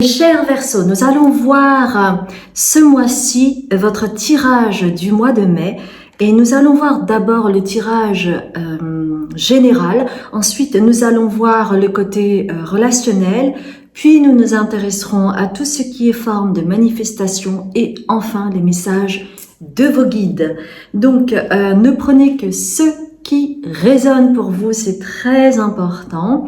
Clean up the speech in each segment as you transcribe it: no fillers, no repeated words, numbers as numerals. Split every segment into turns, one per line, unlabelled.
Chers Verseaux, nous allons voir ce mois-ci votre tirage du mois de mai et nous allons voir d'abord le tirage général, ensuite nous allons voir le côté relationnel, puis nous nous intéresserons à tout ce qui est forme de manifestation et enfin les messages de vos guides. Donc ne prenez que ce qui résonne pour vous, c'est très important.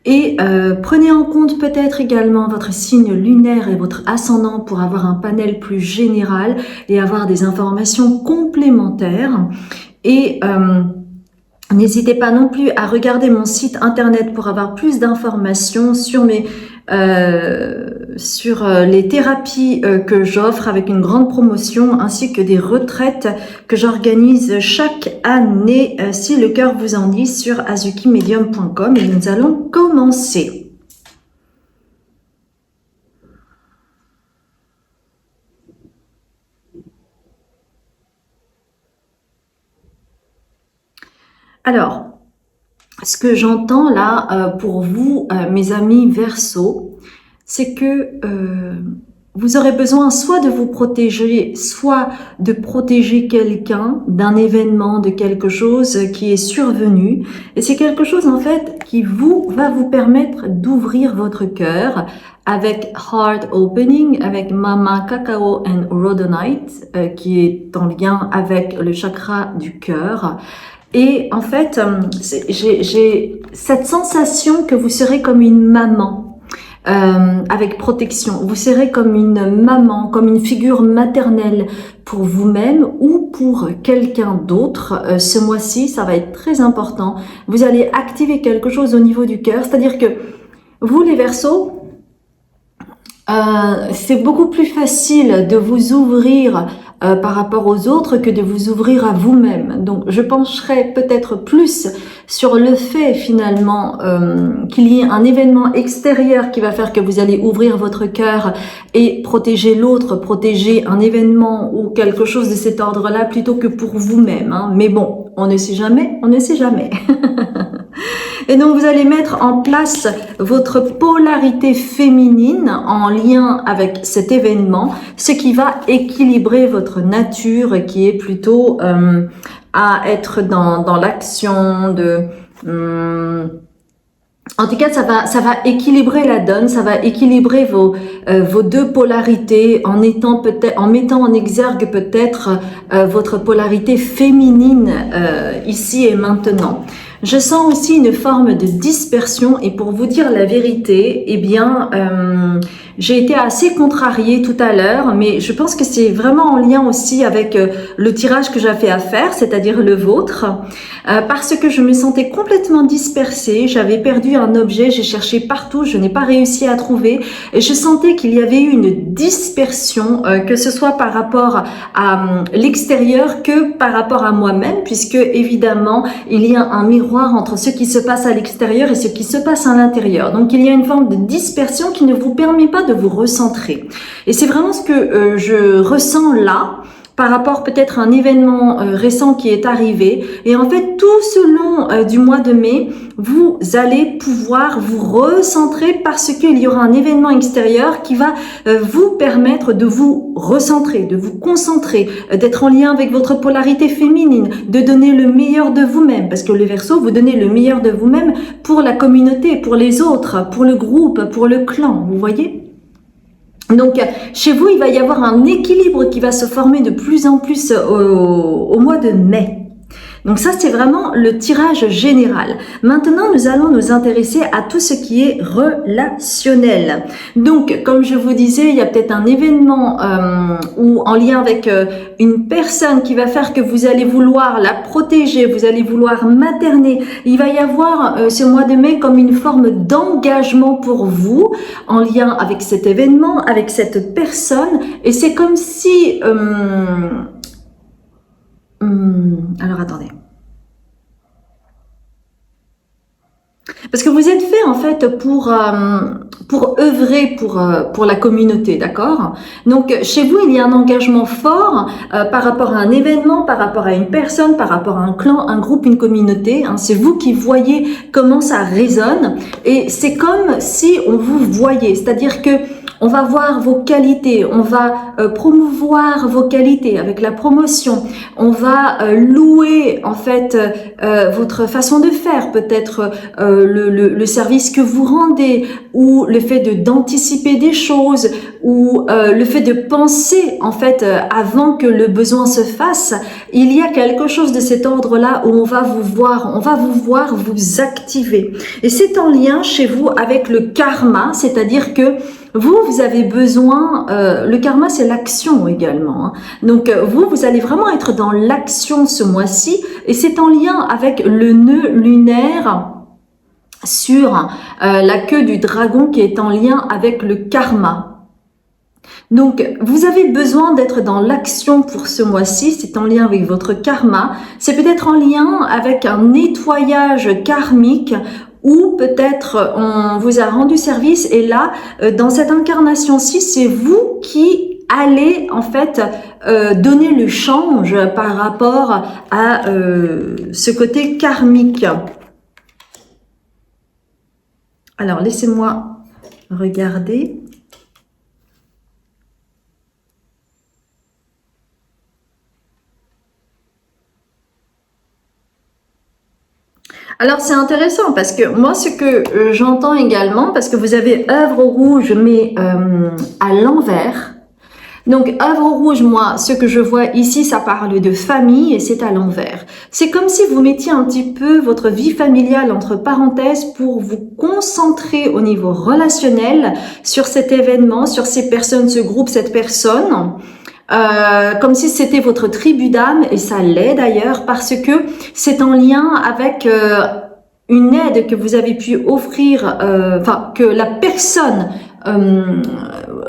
Et prenez en compte peut-être également votre signe lunaire et votre ascendant pour avoir un panel plus général et avoir des informations complémentaires. Et n'hésitez pas non plus à regarder mon site internet pour avoir plus d'informations sur les thérapies que j'offre avec une grande promotion ainsi que des retraites que j'organise chaque année si le cœur vous en dit sur azukimedium.com et nous allons commencer. Alors, ce que j'entends là pour vous, mes amis Verseaux, c'est que vous aurez besoin soit de vous protéger, soit de protéger quelqu'un d'un événement, de quelque chose qui est survenu. Et c'est quelque chose en fait qui va vous permettre d'ouvrir votre cœur avec Heart Opening, avec Mama Cacao and Rhodonite, qui est en lien avec le chakra du cœur. Et en fait, j'ai cette sensation que vous serez comme une maman avec protection. Vous serez comme une maman, comme une figure maternelle pour vous-même ou pour quelqu'un d'autre. Ce mois-ci, ça va être très important. Vous allez activer quelque chose au niveau du cœur. C'est-à-dire que vous, les Verseaux, c'est beaucoup plus facile de vous ouvrir par rapport aux autres que de vous ouvrir à vous-même. Donc, je pencherai peut-être plus sur le fait finalement qu'il y ait un événement extérieur qui va faire que vous allez ouvrir votre cœur et protéger l'autre, protéger un événement ou quelque chose de cet ordre-là plutôt que pour vous-même. Hein. Mais bon, on ne sait jamais, on ne sait jamais. Et donc, vous allez mettre en place votre polarité féminine en lien avec cet événement, ce qui va équilibrer votre nature qui est plutôt à être dans l'action de... en tout cas, ça va équilibrer la donne, ça va équilibrer vos deux polarités en mettant en exergue peut-être votre polarité féminine ici et maintenant. Je sens aussi une forme de dispersion et pour vous dire la vérité, eh bien, j'ai été assez contrariée tout à l'heure, mais je pense que c'est vraiment en lien aussi avec le tirage que j'avais à faire, c'est-à-dire le vôtre, parce que je me sentais complètement dispersée, j'avais perdu un objet, j'ai cherché partout, je n'ai pas réussi à trouver, et je sentais qu'il y avait eu une dispersion, que ce soit par rapport à l'extérieur que par rapport à moi-même, puisque évidemment, il y a un miroir entre ce qui se passe à l'extérieur et ce qui se passe à l'intérieur. Donc, il y a une forme de dispersion qui ne vous permet pas de vous recentrer. Et c'est vraiment ce que je ressens là, par rapport peut-être à un événement récent qui est arrivé. Et en fait, tout ce long du mois de mai, vous allez pouvoir vous recentrer parce qu'il y aura un événement extérieur qui va vous permettre de vous recentrer, de vous concentrer, d'être en lien avec votre polarité féminine, de donner le meilleur de vous-même. Parce que les Verseaux, vous donnez le meilleur de vous-même pour la communauté, pour les autres, pour le groupe, pour le clan. Vous voyez ? Donc, chez vous, il va y avoir un équilibre qui va se former de plus en plus au mois de mai. Donc ça, c'est vraiment le tirage général. Maintenant, nous allons nous intéresser à tout ce qui est relationnel. Donc, comme je vous disais, il y a peut-être un événement ou en lien avec une personne qui va faire que vous allez vouloir la protéger, vous allez vouloir materner. Il va y avoir ce mois de mai comme une forme d'engagement pour vous en lien avec cet événement, avec cette personne. Et c'est comme si... alors, attendez. Parce que vous êtes fait en fait pour œuvrer pour la communauté, d'accord? Donc chez vous, il y a un engagement fort par rapport à un événement, par rapport à une personne, par rapport à un clan, un groupe, une communauté. Hein. C'est vous qui voyez comment ça résonne et c'est comme si on vous voyait, c'est-à-dire que on va voir vos qualités, on va promouvoir vos qualités avec la promotion, on va louer en fait votre façon de faire, peut-être le service que vous rendez ou le fait d'anticiper des choses ou le fait de penser en fait avant que le besoin se fasse. Il y a quelque chose de cet ordre-là où on va vous voir vous activer. Et c'est en lien chez vous avec le karma, c'est-à-dire que vous avez besoin, le karma c'est l'action également, hein. Donc vous allez vraiment être dans l'action ce mois-ci et c'est en lien avec le nœud lunaire sur la queue du dragon qui est en lien avec le karma. Donc vous avez besoin d'être dans l'action pour ce mois-ci, c'est en lien avec votre karma, c'est peut-être en lien avec un nettoyage karmique ou peut-être on vous a rendu service et là, dans cette incarnation-ci, c'est vous qui allez en fait donner le change par rapport à ce côté karmique. Alors, laissez-moi regarder. Alors c'est intéressant parce que moi ce que j'entends également, parce que vous avez œuvre rouge mais à l'envers. Donc œuvre rouge, moi ce que je vois ici ça parle de famille et c'est à l'envers. C'est comme si vous mettiez un petit peu votre vie familiale entre parenthèses pour vous concentrer au niveau relationnel sur cet événement, sur ces personnes, ce groupe, cette personne. Comme si c'était votre tribu d'âme et ça l'est d'ailleurs parce que c'est en lien avec une aide que vous avez pu offrir, enfin que la personne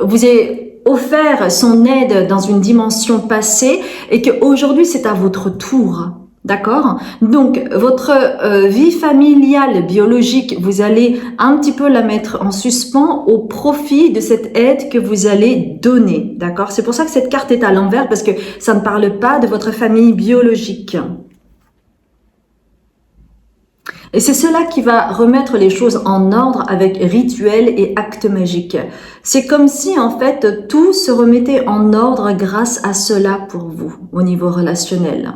vous ait offert son aide dans une dimension passée et qu'aujourd'hui c'est à votre tour. D'accord? Donc, votre vie familiale biologique, vous allez un petit peu la mettre en suspens au profit de cette aide que vous allez donner. D'accord? C'est pour ça que cette carte est à l'envers parce que ça ne parle pas de votre famille biologique. Et c'est cela qui va remettre les choses en ordre avec rituel et actes magiques. C'est comme si en fait tout se remettait en ordre grâce à cela pour vous au niveau relationnel.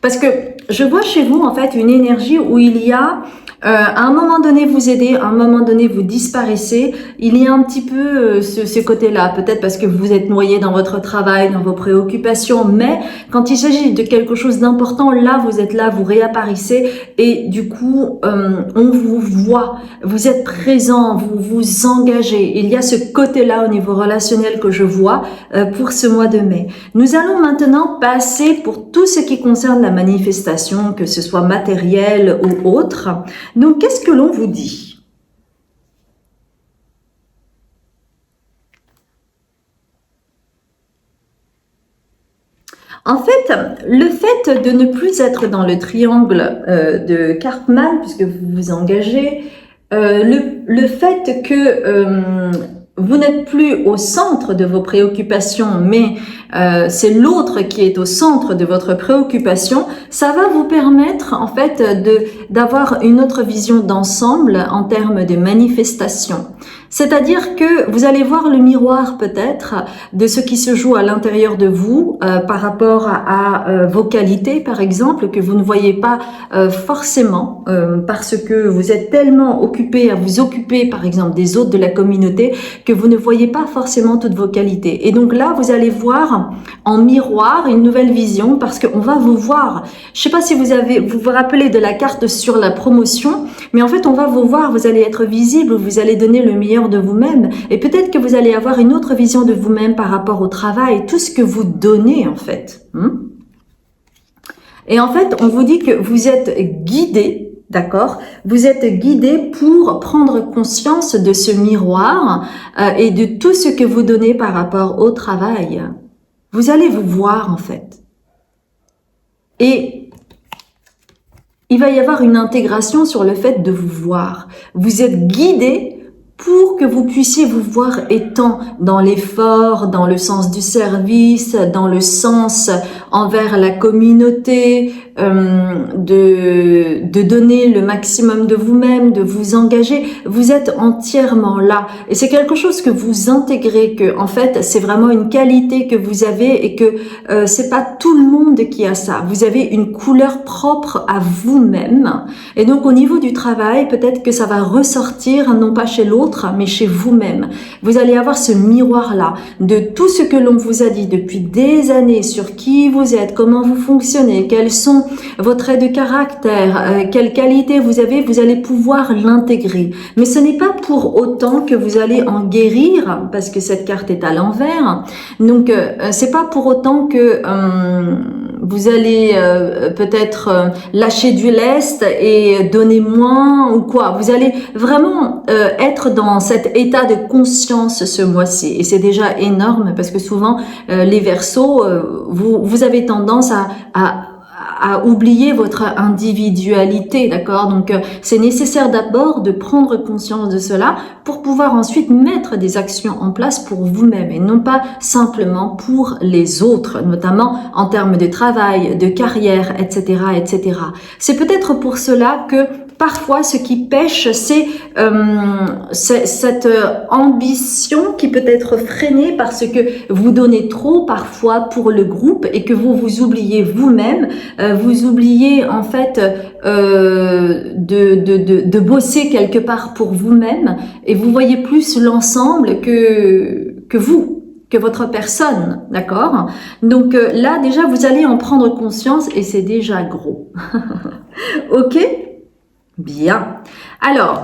Parce que je vois chez vous en fait une énergie où il y a à un moment donné vous aidez, à un moment donné vous disparaissez. Il y a un petit peu ce côté-là, peut-être parce que vous êtes noyé dans votre travail, dans vos préoccupations, mais quand il s'agit de quelque chose d'important, là vous êtes là, vous réapparaissez et du coup on vous voit, vous êtes présent, vous vous engagez. Il y a ce côté-là au niveau relationnel que je vois pour ce mois de mai. Nous allons maintenant passer pour tout ce qui concerne la manifestation, que ce soit matériel ou autre. Donc, qu'est-ce que l'on vous dit? En fait, le fait de ne plus être dans le triangle de Karpman, puisque vous vous engagez, le fait que vous n'êtes plus au centre de vos préoccupations, mais c'est l'autre qui est au centre de votre préoccupation, ça va vous permettre en fait d'avoir une autre vision d'ensemble en termes de manifestation. C'est-à-dire que vous allez voir le miroir peut-être de ce qui se joue à l'intérieur de vous par rapport à vos qualités par exemple que vous ne voyez pas forcément parce que vous êtes tellement occupé à vous occuper par exemple des autres de la communauté que vous ne voyez pas forcément toutes vos qualités. Et donc là vous allez voir en miroir une nouvelle vision parce qu'on va vous voir. Je sais pas si vous vous rappelez de la carte sur la promotion, mais en fait on va vous voir, vous allez être visible, vous allez donner le meilleur de vous-même et peut-être que vous allez avoir une autre vision de vous-même par rapport au travail, tout ce que vous donnez en fait. Et en fait, on vous dit que vous êtes guidé, d'accord? Vous êtes guidé pour prendre conscience de ce miroir et de tout ce que vous donnez par rapport au travail. Vous allez vous voir en fait. Et il va y avoir une intégration sur le fait de vous voir. Vous êtes guidé pour que vous puissiez vous voir étant dans l'effort, dans le sens du service, dans le sens envers la communauté, de donner le maximum de vous-même, de vous engager. Vous êtes entièrement là. Et c'est quelque chose que vous intégrez, que en fait, c'est vraiment une qualité que vous avez et que c'est pas tout le monde qui a ça. Vous avez une couleur propre à vous-même. Et donc, au niveau du travail, peut-être que ça va ressortir, non pas chez l'autre, mais chez vous-même. Vous allez avoir ce miroir-là de tout ce que l'on vous a dit depuis des années sur qui vous êtes, comment vous fonctionnez, quels sont vos traits de caractère, quelles qualités vous avez, vous allez pouvoir l'intégrer. Mais ce n'est pas pour autant que vous allez en guérir, parce que cette carte est à l'envers. Donc, c'est pas pour autant que vous allez peut-être lâcher du lest et donner moins ou quoi. Vous allez vraiment être dans cet état de conscience ce mois-ci. Et c'est déjà énorme parce que souvent, les Verseaux, vous avez tendance à oublier votre individualité, d'accord? Donc, c'est nécessaire d'abord de prendre conscience de cela pour pouvoir ensuite mettre des actions en place pour vous-même et non pas simplement pour les autres, notamment en termes de travail, de carrière, etc., etc. C'est peut-être pour cela que parfois, ce qui pêche, c'est cette ambition qui peut être freinée parce que vous donnez trop parfois pour le groupe et que vous oubliez vous-même, vous oubliez en fait de bosser quelque part pour vous-même et vous voyez plus l'ensemble que vous, que votre personne, d'accord? Donc là, déjà, vous allez en prendre conscience et c'est déjà gros. Ok? Bien. Alors,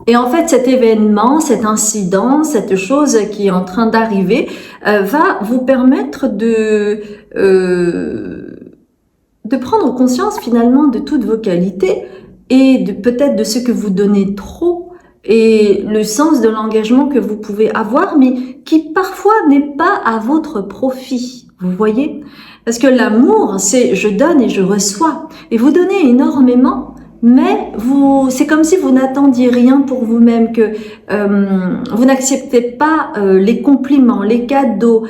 et en fait, cet événement, cet incident, cette chose qui est en train d'arriver, va vous permettre de prendre conscience finalement de toutes vos qualités et de peut-être de ce que vous donnez trop et le sens de l'engagement que vous pouvez avoir, mais qui parfois n'est pas à votre profit. Vous voyez? Parce que l'amour, c'est je donne et je reçois. Et vous donnez énormément, mais c'est comme si vous n'attendiez rien pour vous-même, que vous n'acceptez pas les compliments, les cadeaux,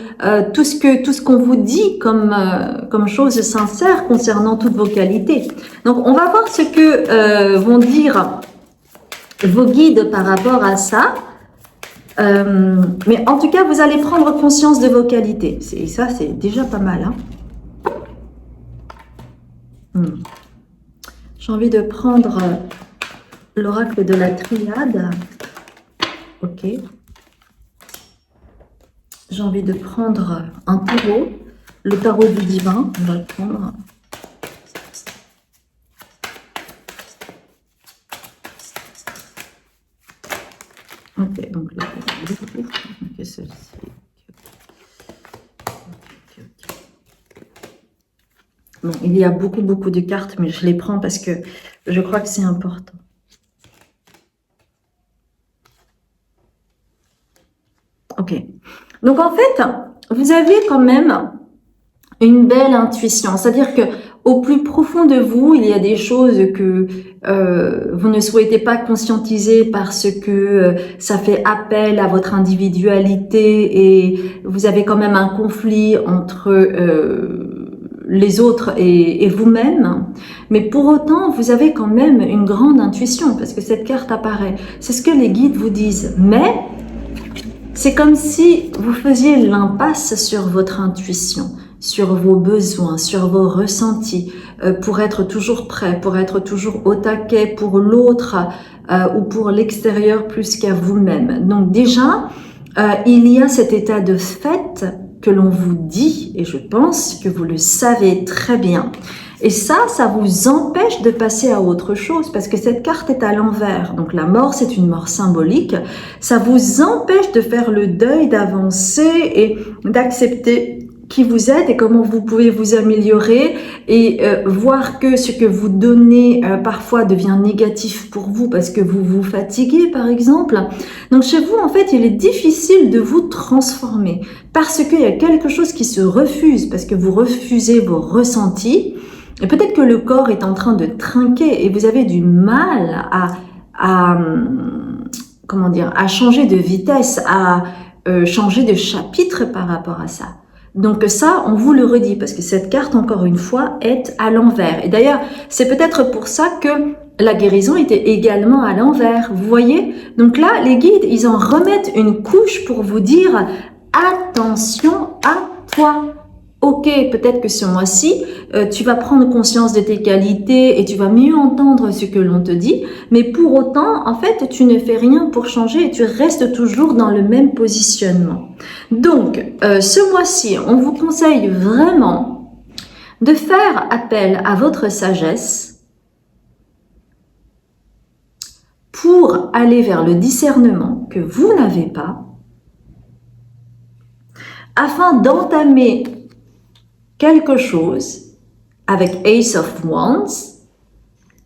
tout ce qu'on vous dit comme chose sincère concernant toutes vos qualités. Donc, on va voir ce que vont dire vos guides par rapport à ça. Mais en tout cas, vous allez prendre conscience de vos qualités. Et ça, c'est déjà pas mal, hein. J'ai envie de prendre l'oracle de la triade. Ok. J'ai envie de prendre un tarot, le tarot du divin. On va le prendre. Ok, donc là, ok, celle-ci. Bon, il y a beaucoup de cartes, mais je les prends parce que je crois que c'est important. Ok. Donc, en fait, vous avez quand même une belle intuition. C'est-à-dire que au plus profond de vous, il y a des choses que vous ne souhaitez pas conscientiser parce que ça fait appel à votre individualité et vous avez quand même un conflit entre les autres et vous-même, mais pour autant, vous avez quand même une grande intuition, parce que cette carte apparaît. C'est ce que les guides vous disent, mais c'est comme si vous faisiez l'impasse sur votre intuition, sur vos besoins, sur vos ressentis, pour être toujours prêt, pour être toujours au taquet pour l'autre ou pour l'extérieur plus qu'à vous-même. Donc déjà, il y a cet état de fait que l'on vous dit, et je pense que vous le savez très bien. Et ça vous empêche de passer à autre chose, parce que cette carte est à l'envers. Donc la mort, c'est une mort symbolique. Ça vous empêche de faire le deuil, d'avancer et d'accepter qui vous êtes et comment vous pouvez vous améliorer et voir que ce que vous donnez parfois devient négatif pour vous parce que vous vous fatiguez par exemple. Donc chez vous en fait il est difficile de vous transformer parce qu'il y a quelque chose qui se refuse, parce que vous refusez vos ressentis Et peut-être que le corps est en train de trinquer et vous avez du mal comment dire, à changer de vitesse, à changer de chapitre par rapport à ça. Donc ça, on vous le redit parce que cette carte, encore une fois, est à l'envers. Et d'ailleurs, c'est peut-être pour ça que la guérison était également à l'envers. Vous voyez? Donc là, les guides, ils en remettent une couche pour vous dire attention à toi. Ok, peut-être que ce mois-ci, tu vas prendre conscience de tes qualités et tu vas mieux entendre ce que l'on te dit, mais pour autant, en fait, tu ne fais rien pour changer et tu restes toujours dans le même positionnement. Donc, ce mois-ci, on vous conseille vraiment de faire appel à votre sagesse pour aller vers le discernement que vous n'avez pas, afin d'entamer quelque chose avec Ace of Wands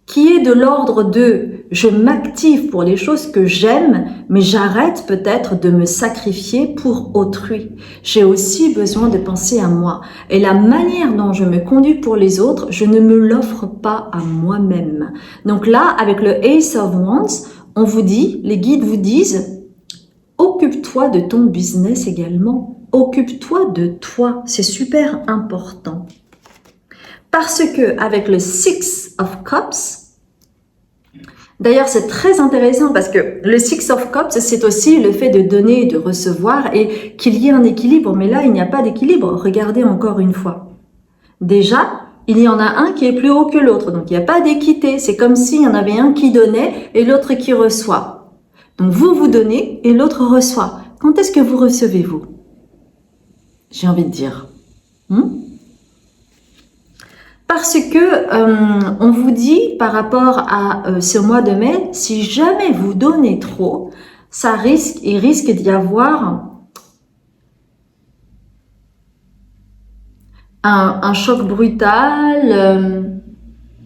qui est de l'ordre de je m'active pour les choses que j'aime, mais j'arrête peut-être de me sacrifier pour autrui. J'ai aussi besoin de penser à moi. Et la manière dont je me conduis pour les autres, je ne me l'offre pas à moi-même. Donc là, avec le Ace of Wands, on vous dit, les guides vous disent, occupe-toi de ton business également. Occupe-toi de toi, c'est super important. Parce que avec le Six of Cups, d'ailleurs c'est très intéressant parce que le Six of Cups, c'est aussi le fait de donner et de recevoir et qu'il y ait un équilibre. Mais là, il n'y a pas d'équilibre. Regardez encore une fois. Déjà, il y en a un qui est plus haut que l'autre. Donc, il n'y a pas d'équité. C'est comme s'il y en avait un qui donnait et l'autre qui reçoit. Donc, vous donnez et l'autre reçoit. Quand est-ce que vous recevez, vous? J'ai envie de dire. Parce que on vous dit par rapport à ce mois de mai, si jamais vous donnez trop, il risque d'y avoir un choc brutal,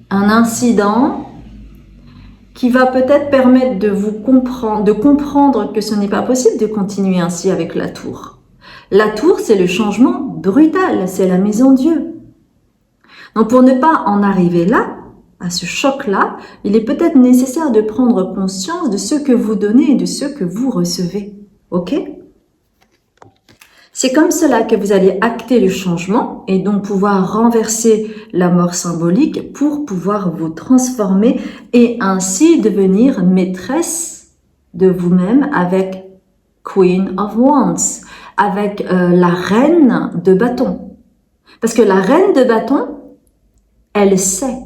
un incident qui va peut-être permettre de comprendre que ce n'est pas possible de continuer ainsi avec la tour. La tour, c'est le changement brutal, c'est la maison Dieu. Donc pour ne pas en arriver là, à ce choc-là, il est peut-être nécessaire de prendre conscience de ce que vous donnez et de ce que vous recevez. Ok? C'est comme cela que vous allez acter le changement et donc pouvoir renverser la mort symbolique pour pouvoir vous transformer et ainsi devenir maîtresse de vous-même avec Queen of Wands, avec la reine de bâton. Parce que la reine de bâton, elle sait,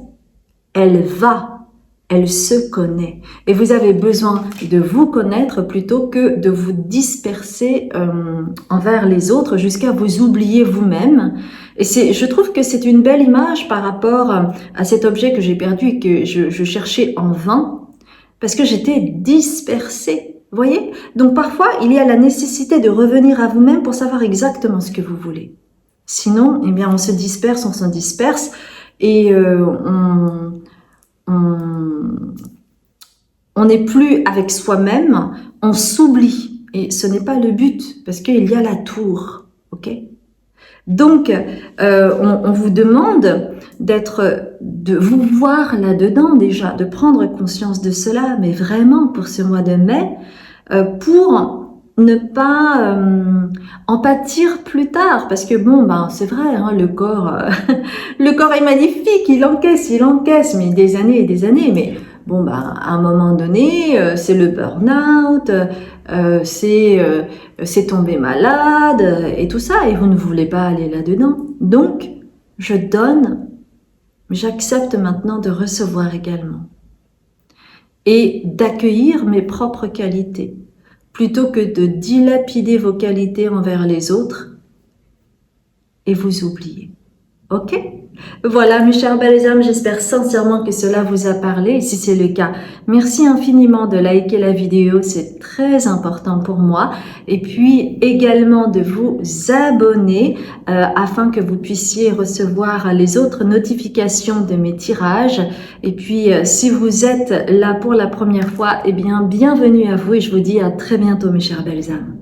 elle va, elle se connaît. Et vous avez besoin de vous connaître plutôt que de vous disperser envers les autres jusqu'à vous oublier vous-même. Et je trouve que c'est une belle image par rapport à cet objet que j'ai perdu et que je cherchais en vain parce que j'étais dispersée. Vous voyez? Donc parfois, il y a la nécessité de revenir à vous-même pour savoir exactement ce que vous voulez. Sinon, eh bien, on se disperse et on n'est plus avec soi-même, on s'oublie. Et ce n'est pas le but, parce qu'il y a la tour. Ok? Donc, on vous demande de vous voir là-dedans déjà, de prendre conscience de cela, mais vraiment pour ce mois de mai, pour ne pas en pâtir plus tard, parce que bon, c'est vrai, hein, le corps est magnifique, il encaisse, mais des années et des années, mais bon, à un moment donné, c'est le burn-out, c'est tomber malade et tout ça, et vous ne voulez pas aller là-dedans. Donc, je donne, j'accepte maintenant de recevoir également et d'accueillir mes propres qualités. Plutôt que de dilapider vos qualités envers les autres et vous oublier. Ok? Voilà mes chères belles âmes, j'espère sincèrement que cela vous a parlé. Et si c'est le cas, merci infiniment de liker la vidéo, c'est très important pour moi. Et puis également de vous abonner afin que vous puissiez recevoir les autres notifications de mes tirages. Et puis si vous êtes là pour la première fois, eh bien bienvenue à vous et je vous dis à très bientôt mes chères belles âmes.